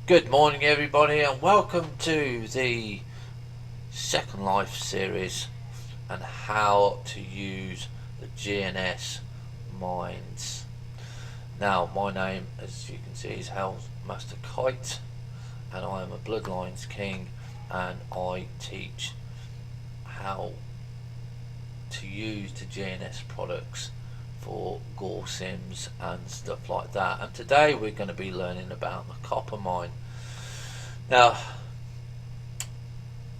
Good morning, everybody, and welcome to the Second Life series and how to use the G&S mines. Now, my name, as you can see, is Master Kite, and I am a Bloodlines King, and I teach how to use the G&S products for gore sims and stuff like that. And today we're going to be learning about the copper mine. Now,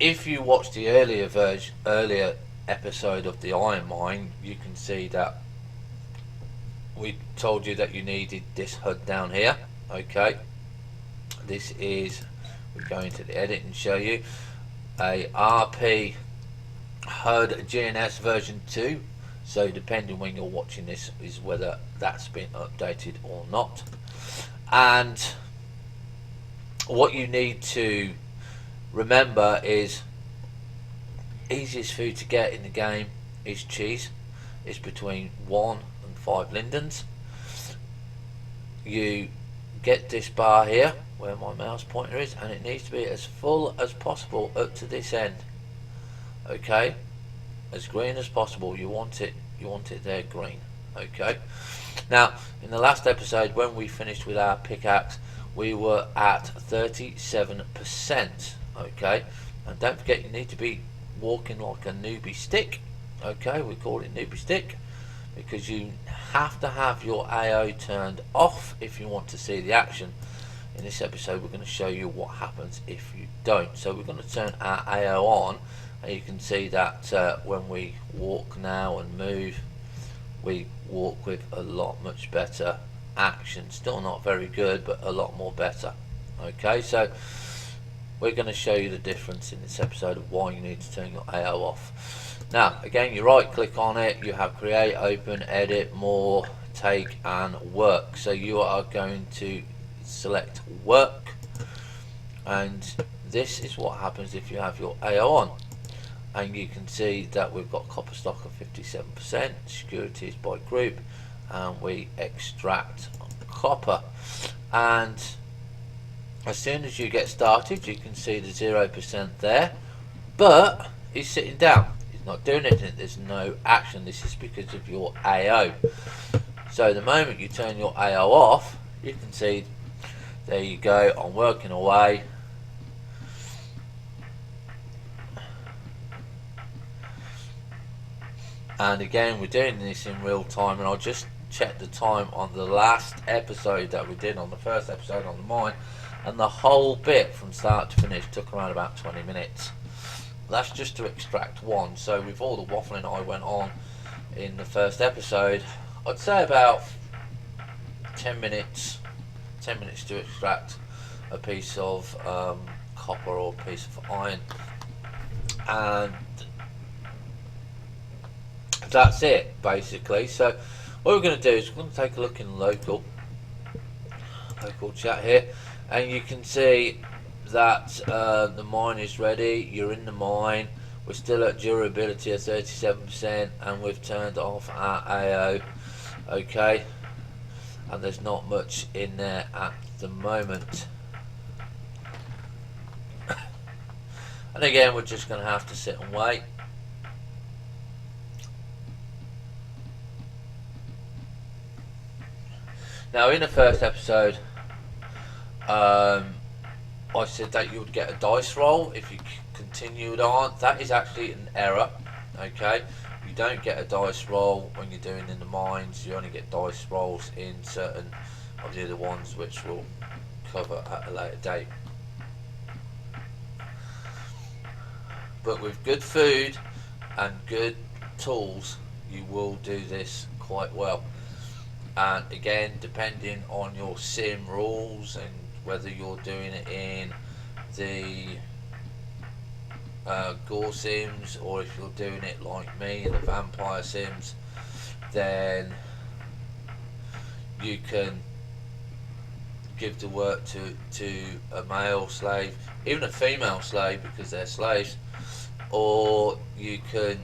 if you watched the earlier episode of the iron mine, you can see that we told you that you needed this HUD down here. Okay, this is, we go into the edit and show you a RP HUD G&S version 2. So depending when you're watching this is whether that's been updated or not. And what you need to remember is easiest food to get in the game is cheese. It's between 1 and 5 lindens. You get this bar here where my mouse pointer is, and it needs to be as full as possible up to this end. Okay, as green as possible. You want it there green. Okay, now in the last episode when we finished with our pickaxe, we were at 37%. Okay, and don't forget you need to be walking like a newbie stick. Okay, we call it newbie stick because you have to have your AO turned off if you want to see the action. In this episode we're going to show you what happens if you don't. So we're going to turn our AO on, and you can see that when we walk now and move, we walk with a lot much better action. Still not very good, but a lot more better. Okay, so we're going to show you the difference in this episode of why you need to turn your AO off. Now again, you right click on it, you have create, open, edit, more, take and work. So you are going to select work, and this is what happens if you have your AO on. And you can see that we've got copper stock of 57%, securities by group, and we extract copper. And as soon as you get started, you can see the 0% there, but he's sitting down, he's not doing anything, there's no action. This is because of your AO. So the moment you turn your AO off, you can see there you go, I'm working away. And again, we're doing this in real time, and I'll just check the time on the last episode that we did, on the first episode on the mine, and the whole bit from start to finish took around about 20 minutes. That's just to extract one. So with all the waffling I went on in the first episode, I'd say about 10 minutes to extract a piece of copper or a piece of iron, and that's it basically. So what we're going to do is we're going to take a look in local chat here, and you can see that the mine is ready. You're in the mine, we're still at durability of 37%, and we've turned off our AO. Okay, and there's not much in there at the moment. And again, we're just going to have to sit and wait. Now in the first episode I said that you would get a dice roll if you continued on. That is actually an error. Okay, you don't get a dice roll when you're doing in the mines. You only get dice rolls in certain of the other ones, which we'll cover at a later date. But with good food and good tools, you will do this quite well. And again, depending on your sim rules and whether you're doing it in the gore sims, or if you're doing it like me in the vampire sims, then you can give the work to a male slave, even a female slave because they're slaves, or you can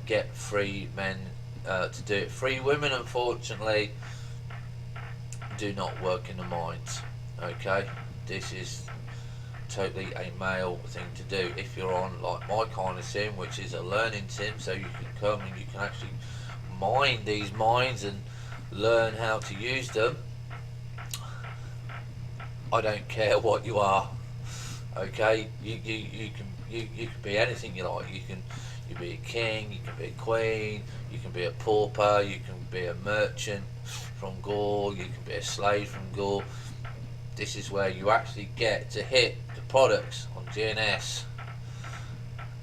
get free men to do it. Free women unfortunately do not work in the mines. Okay, this is totally a male thing to do. If you're on like my kind of sim, which is a learning sim, so you can come and you can actually mine these mines and learn how to use them, I don't care what you are. Okay, you can be anything you like. You can be a king, you can be a queen, you can be a pauper, you can be a merchant from Gaul, you can be a slave from Gaul. This is where you actually get to hit the products on G&S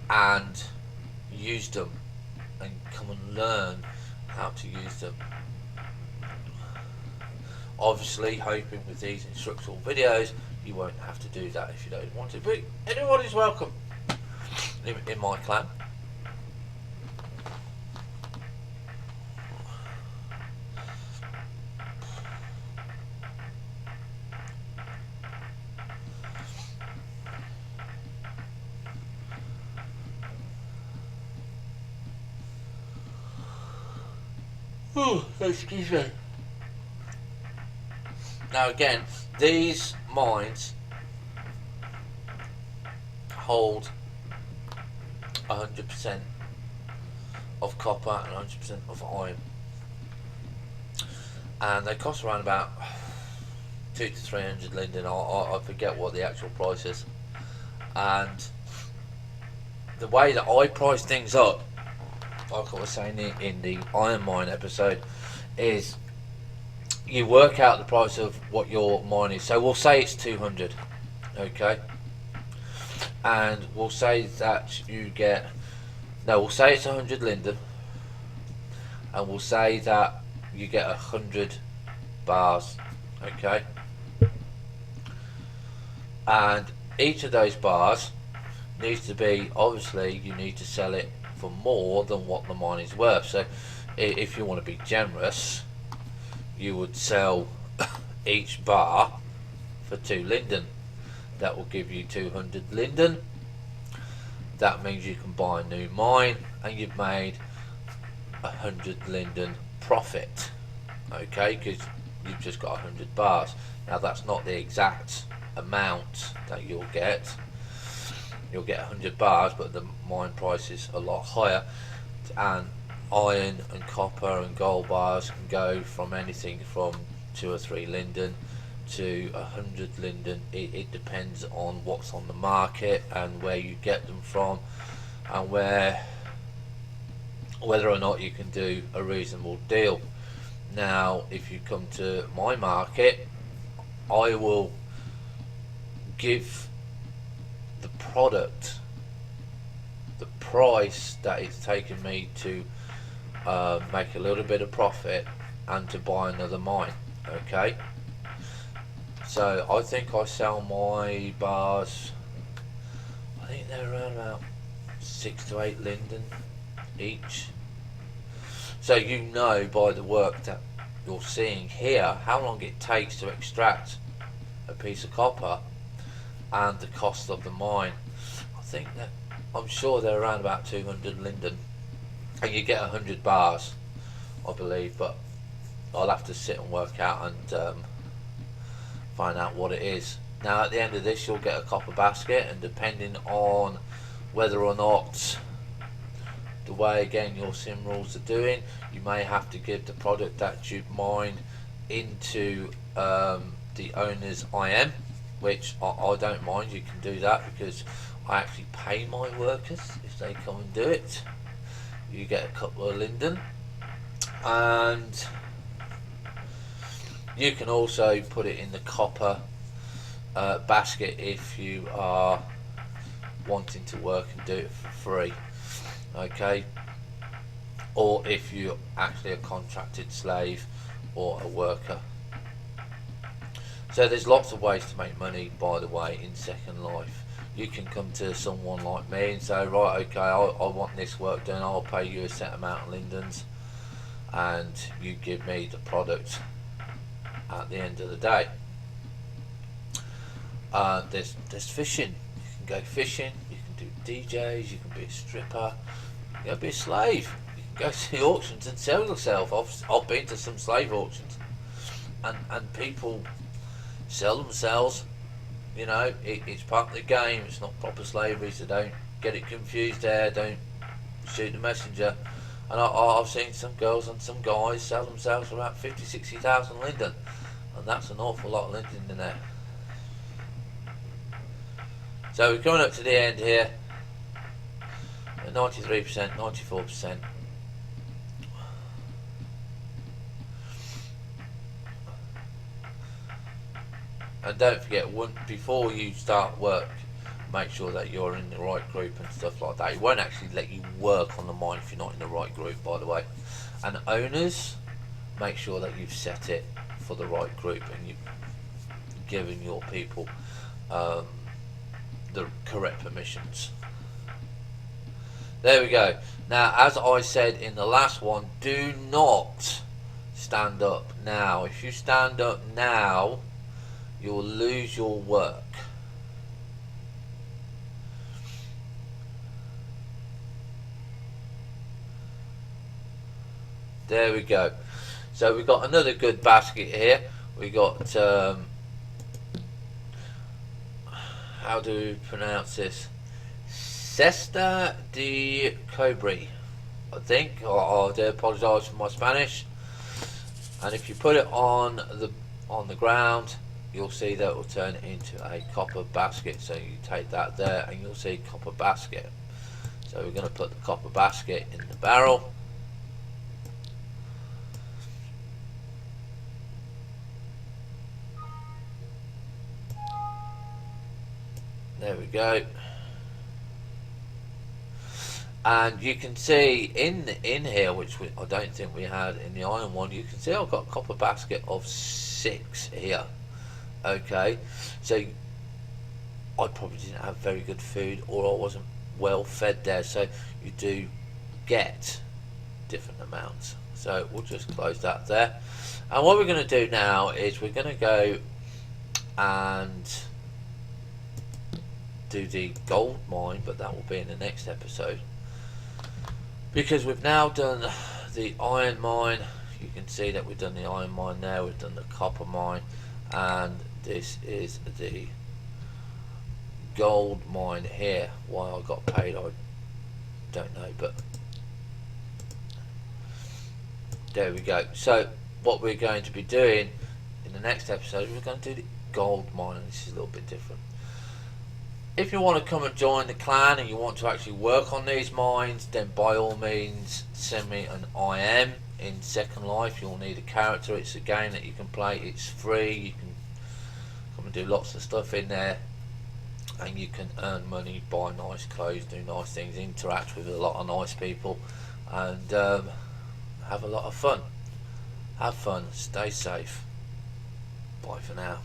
and use them and come and learn how to use them. Obviously, hoping with these instructional videos you won't have to do that if you don't want to, but anybody's welcome in my clan. Oh, excuse me. Now again, these mines hold 100% of copper and 100% of iron, and they cost around about 200 to 300 linden. I forget what the actual price is. And the way that I price things up, like I was saying in the iron mine episode, is you work out the price of what your mine is. So we'll say it's 200, okay, and we'll say that you get, no, we'll say it's 100 linden, and we'll say that you get 100 bars, okay, and each of those bars needs to be, obviously you need to sell it for more than what the mine is worth. So if you want to be generous, you would sell each bar for 2 linden. That will give you 200 linden. That means you can buy a new mine and you've made 100 linden profit, okay, because you've just got 100 bars. Now that's not the exact amount that you'll get. You'll get 100 bars, but the mine price is a lot higher, and iron and copper and gold bars can go from anything from 2 or 3 linden to 100 linden. It depends on what's on the market and where you get them from, and whether or not you can do a reasonable deal. Now if you come to my market, I will give the product the price that it's taken me to make a little bit of profit and to buy another mine, okay. So I think I sell my bars, I think they're around about 6 to 8 linden each. So you know by the work that you're seeing here how long it takes to extract a piece of copper and the cost of the mine. I think that, I'm sure they're around about 200 linden, and you get 100 bars, I believe, but I'll have to sit and work out and find out what it is. Now at the end of this you'll get a copper basket, and depending on whether or not the way again your sim rules are doing, you may have to give the product that you mine into the owner's IM, which I don't mind. You can do that because I actually pay my workers if they come and do it. You get a couple of linden, and you can also put it in the copper basket if you are wanting to work and do it for free, okay, or if you're actually a contracted slave or a worker. So there's lots of ways to make money, by the way, in Second Life. You can come to someone like me and say, right, okay, I want this work done, I'll pay you a set amount of lindens, and you give me the product at the end of the day. There's fishing. You can go fishing, you can do DJs, you can be a stripper, you can be a slave, you can go to the auctions and sell yourself. I've been to some slave auctions, and people sell themselves You know, it's part of the game. It's not proper slavery, so don't get it confused there. Don't shoot the messenger. And I've seen some girls and some guys sell themselves for about 50, 60,000 linden, and that's an awful lot of linden in there. So we're coming up to the end here. 93%, 94%. And don't forget, before you start work, make sure that you're in the right group and stuff like that. It won't actually let you work on the mine if you're not in the right group, by the way. And owners, make sure that you've set it for the right group and you've given your people the correct permissions. There we go. Now, as I said in the last one, do not stand up now. If you stand up now, you'll lose your work. There we go. So we've got another good basket here. We got how do you pronounce this? Cesta de Cobri, I think. I do apologise for my Spanish. And if you put it on the ground, you'll see that it will turn into a copper basket. So you take that there and you'll see copper basket. So we're going to put the copper basket in the barrel. There we go. And you can see in here, which I don't think we had in the iron one, you can see I've got a copper basket of 6 here. Okay, so I probably didn't have very good food, or I wasn't well fed there, so you do get different amounts. So we'll just close that there. And what we're going to do now is we're going to go and do the gold mine, but that will be in the next episode, because we've now done the iron mine. You can see that we've done the iron mine there, we've done the copper mine, and this is the gold mine here. Why I got paid, I don't know, but there we go. So what we're going to be doing in the next episode, we're going to do the gold mine, and this is a little bit different. If you want to come and join the clan and you want to actually work on these mines, then by all means send me an IM in Second Life. You'll need a character. It's a game that you can play. It's free. You can come and do lots of stuff in there, and you can earn money, buy nice clothes, do nice things, interact with a lot of nice people, and have a lot of fun. Have fun. Stay safe. Bye for now.